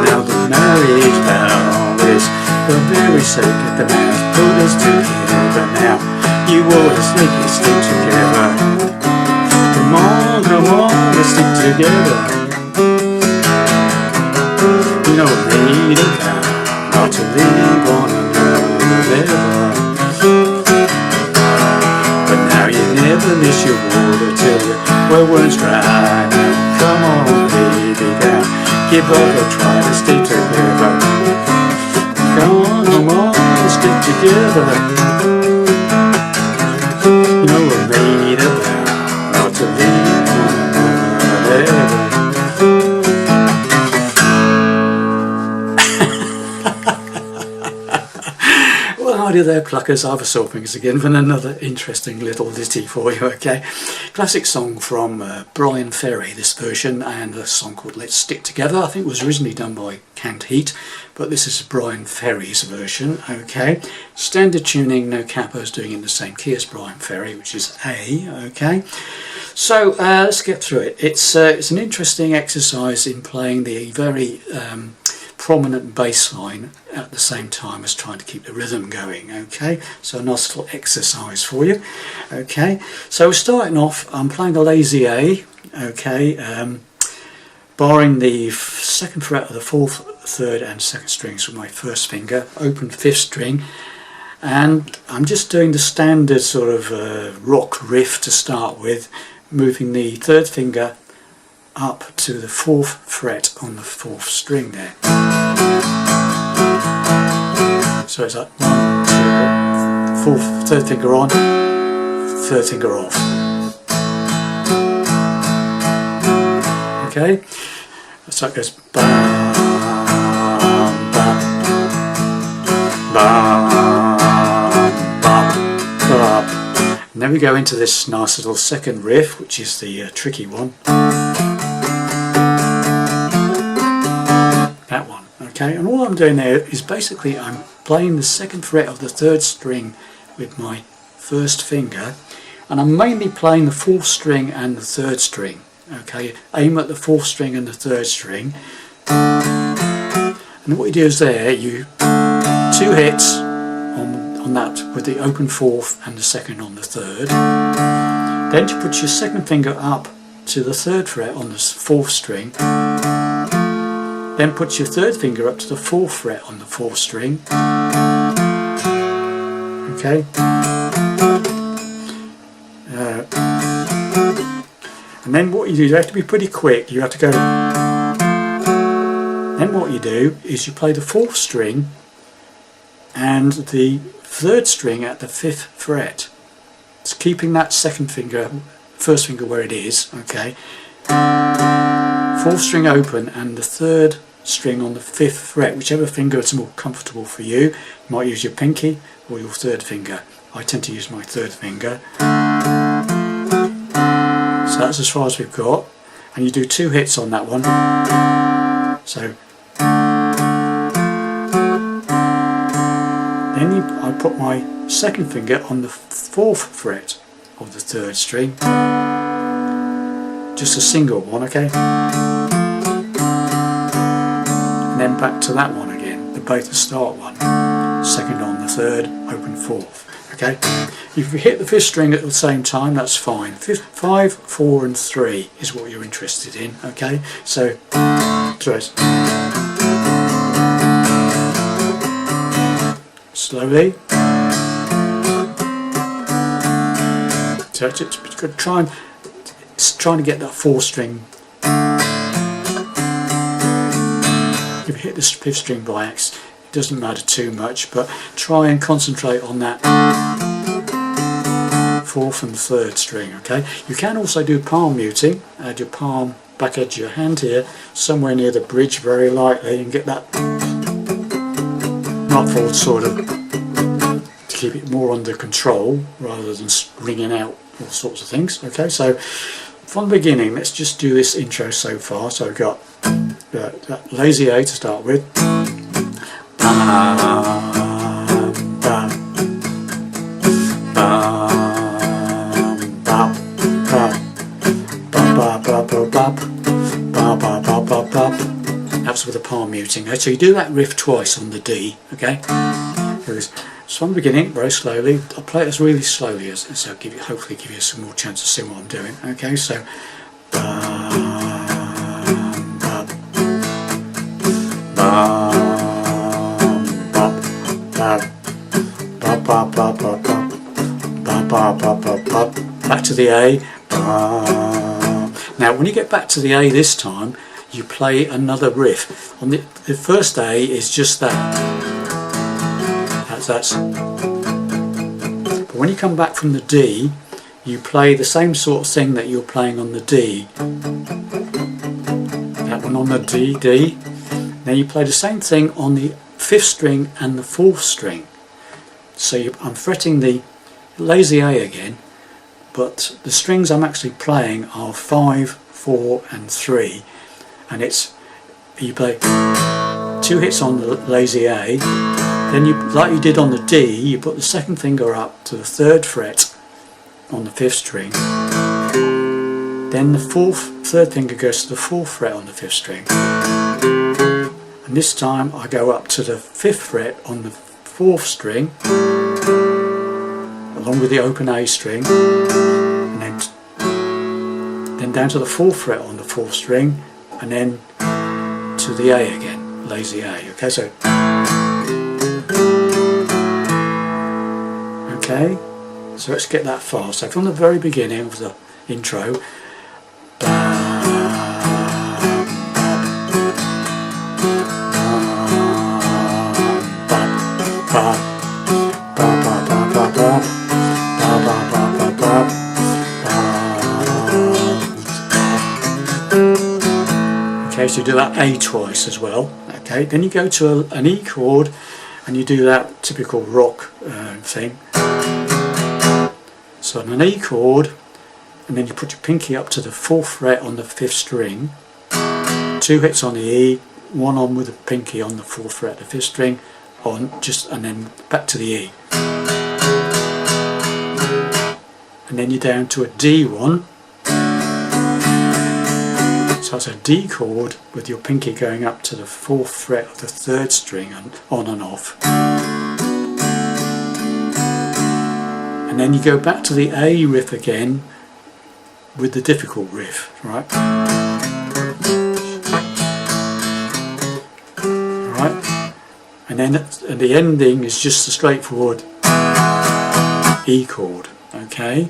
now the marriage vow is the very second the marriage put us together. Now you always make us stick together. Come on, let's stick together. You know, made a vow not to leave one another ever. But now you never miss your water till your well runs dry. Now come on, baby, now give up a try to stay together. Come on, let's stick together. You know, we made a vow not to leave one another ever. Well, howdy there, pluckers. Ivor Sawfingers again with another interesting little ditty for you, okay? Classic song from Bryan Ferry, this version, and a song called Let's Stick Together. I think it was originally done by Canned Heat, but this is Bryan Ferry's version, okay? Standard tuning, no capos, doing it in the same key as Bryan Ferry, which is A, okay? So let's get through it. It's an interesting exercise in playing the very prominent bass line at the same time as trying to keep the rhythm going, okay? So a nice little exercise for you, okay? So starting off, I'm playing a lazy A, okay, barring the second fret of the fourth, third and second strings with my first finger, open fifth string, and I'm just doing the standard sort of rock riff to start with, moving the third finger up to the fourth fret on the fourth string there. So it's like 1, 2, fourth, third finger on, third finger off. Okay, so it goes bam, bam, bam, bam, bam. And then we go into this nice little second riff, which is the tricky one. That one, okay, and all I'm doing there is basically I'm playing the second fret of the third string with my first finger, and I'm mainly playing the fourth string and the third string, okay, aim at the fourth string and the third string, and what you do is there, you 2 hits on that with the open fourth and the second on the third, then you put your second finger up to the third fret on the fourth string, then put your third finger up to the fourth fret on the fourth string, okay, and then what you have to be pretty quick, you have to go, then what you do is you play the fourth string and the third string at the fifth fret. It's keeping that second finger, first finger where it is, okay, fourth string open and the third string on the fifth fret, whichever finger is more comfortable for you. You might use your pinky or your third finger. I tend to use my third finger. So that's as far as we've got, and you do 2 hits on that one. So then I put my second finger on the fourth fret of the third string, just a single one, okay, and then back to that one again, the beta start one, second on the third, open fourth, okay. If you hit the fifth string at the same time, that's fine. 5, 4 and 3 is what you're interested in, okay, so slowly. So it's good. Trying to get that fourth string. If you hit the fifth string by accident, it doesn't matter too much, but try and concentrate on that fourth and third string, okay? You can also do palm muting, add your palm back edge of your hand here, somewhere near the bridge very lightly, and get that muffled sort of, to keep it more under control rather than ringing out all sorts of things, okay? So from the beginning, let's just do this intro so far. So we've got that lazy A to start with. guitar muting. So you do that riff twice on the D, okay? So from the beginning, very slowly. I'll play it as really slowly so hopefully give you some more chance to see what I'm doing. Okay, so back to the A. Now when you get back to the A this time, you play another riff. On the first A is just that. That's. But when you come back from the D, you play the same sort of thing that you're playing on the D. That one on the D, D. Now you play the same thing on the 5th string and the 4th string. So I'm fretting the lazy A again, but the strings I'm actually playing are 5, 4 and 3, and you play 2 hits on the lazy A, then like you did on the D, you put the second finger up to the 3rd fret on the 5th string, then the 3rd finger goes to the 4th fret on the 5th string, and this time I go up to the 5th fret on the 4th string along with the open A string, and then down to the 4th fret on the 4th string, and then to the A again, lazy A. Okay, so let's get that far. So from the very beginning of the intro, okay, so you do that A twice as well. Okay, then you go to an E chord and you do that typical rock thing. So on an E chord, and then you put your pinky up to the 4th fret on the 5th string, 2 hits on the E, 1 on with the pinky on the 4th fret, the 5th string, and then back to the E. And then you're down to a D1. So it's a D chord with your pinky going up to the 4th fret of the 3rd string and on and off. And then you go back to the A riff again with the difficult riff, right? Right? And then at the ending is just a straightforward E chord, okay?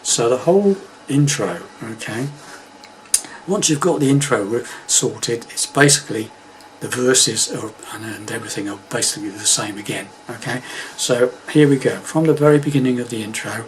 So the whole intro, okay? Once you've got the intro sorted, it's basically the verses and everything are basically the same again. Okay, so here we go from the very beginning of the intro.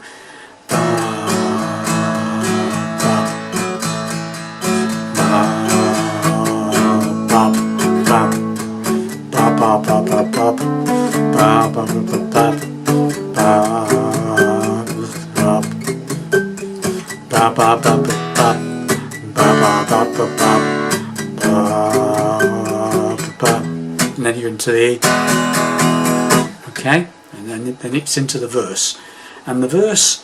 And then you're into the E, okay, and then it's into the verse, and the verse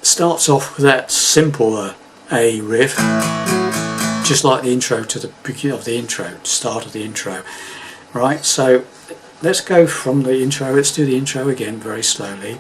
starts off with that simple A riff, just like the intro to the beginning of the intro, start of the intro, right? So let's go from the intro. Let's do the intro again very slowly.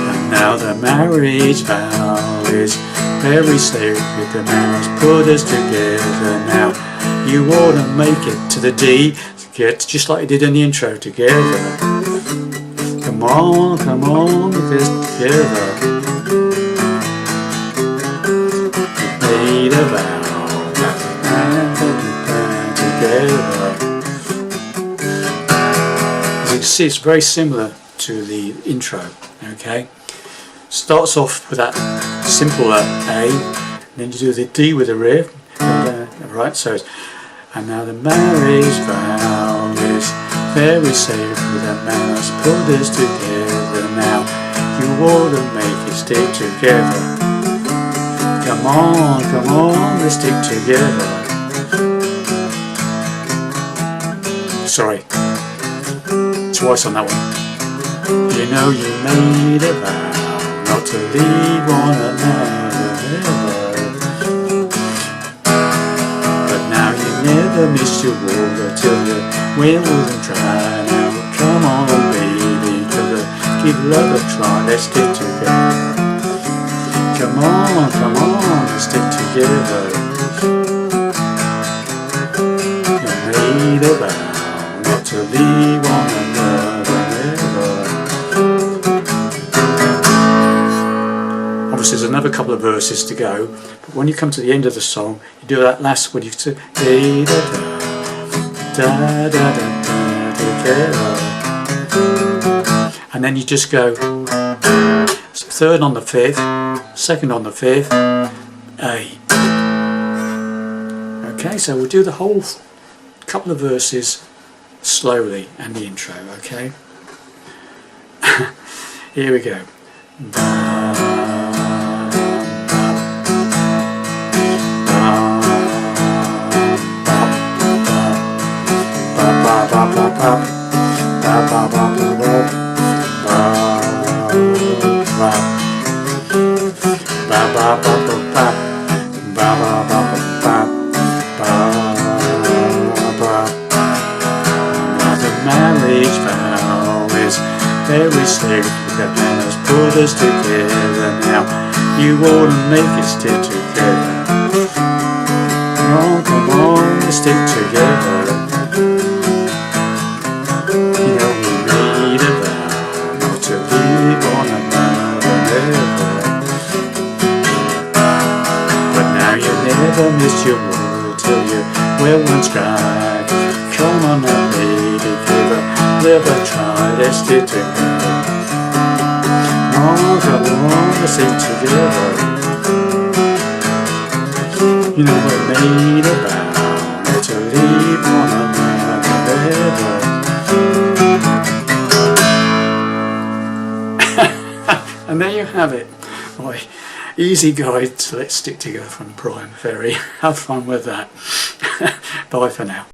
And now the marriage vow is very sacred. The man has put us together. Now you ought to make it to the D, get just like you did in the intro together. Come on, get this together. Made a vow, together. As you can see, it's very similar to the intro. Okay, starts off with that simple A, then you do the D with a riff, right? So, and now the marriage vow is very sacred. The man has put us together. Now you wouldn't make it stick together. Come on, let's stick together. Sorry, twice on that one. You know you made a vow not to leave one another ever. But now you never miss your water till your wheels and dry. Now come on baby, give love a try, let's stick together. Come on, let's stick together. You made a vow not to leave one another ever. Obviously there's another couple of verses to go, but when you come to the end of the song, you do that last one, you say da da da da together, and then you just go third on the fifth, second on the fifth, A. Okay, so we'll do the whole couple of verses slowly and the intro, okay? Here we go. The marriage vow is very sacred that has put us together. Now you wouldn't make it stick together. Come on, let's stick together. You know we made a vow not to leave one another ever. But now you never miss your word till you well once cried. Come on now baby, give a try, let's stick together. Come on, let's stick together. You know we made a vow not to leave one another ever. And there you have it, my easy guide to Let's Stick Together from Bryan Ferry. Have fun with that. Bye for now.